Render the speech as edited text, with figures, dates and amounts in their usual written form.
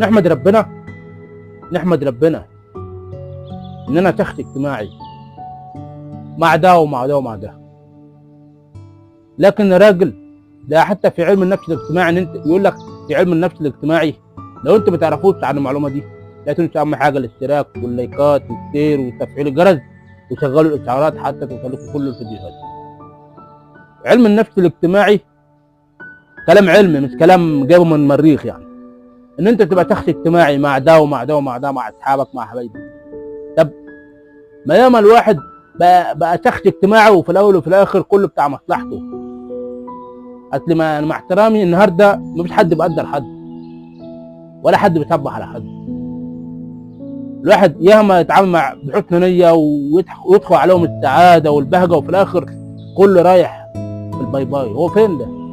نحمد ربنا، نحمد ربنا ان انا شخص اجتماعي مع ده ومع ده ومع ده. لكن راجل ده حتى في علم النفس الاجتماعي، ان انت يقول لك في علم النفس الاجتماعي لو انت ما تعرفوش عن المعلومه دي، لا تنسى اهم حاجه الاشتراك واللايكات والشير وتفعيل الجرس وشغلوا الاشعارات حتى توصلكم كل الفيديوهات. علم النفس الاجتماعي كلام علمي مش كلام جايبه من المريخ، يعني ان انت تبقى شخص اجتماعي مع ده ومع ده ومع ده، مع اصحابك مع حبايبك. طب ما ياما الواحد بقى شخص اجتماعي وفي الاول وفي الاخر كله بتاع مصلحته. اصل مع احترامي النهارده مفيش حد بيقدر حد ولا حد بيصبح على حد. الواحد ياما يتعامل مع بحسن نيه ويدخل عليهم السعاده والبهجه، وفي الاخر كله رايح في الباي باي. هو فين ده؟